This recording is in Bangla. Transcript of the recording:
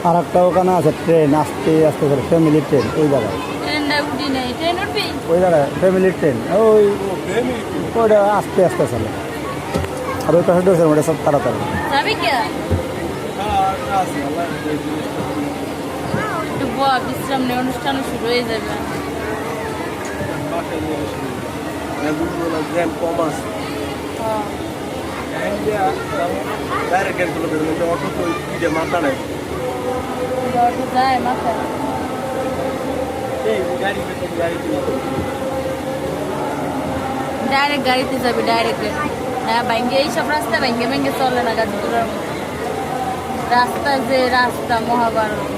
আর একটা ওখানে আছে ট্রেন, আস্তে আস্তে করে ফ্যামিলি ট্রেন, ওই জায়গায় ট্রেনটা উঠি নেই, ট্রেন উঠবি? ওই জায়গায় ফ্যামিলি ট্রেন, ওই ওইটা আস্তে আস্তে চলে। আর ওই পাশে ঢুকছে ওটা সব তাড়াতাড়ি। যাবি কে? একটু বিশ্রাম নেই, অনুষ্ঠানও শুরু হয়ে যাবে। কম আছে অটো তো মাথা নেই অটো যায় মাথায়। ডাইরেক্ট গাড়িতে যাবি, ডাইরেক্ট। হ্যাঁ, ভাঙ্গে এইসব রাস্তা ভেঙ্গে ভেঙ্গে চলে না গাজীপুরের মতো রাস্তা, যে রাস্তা মহাভারত।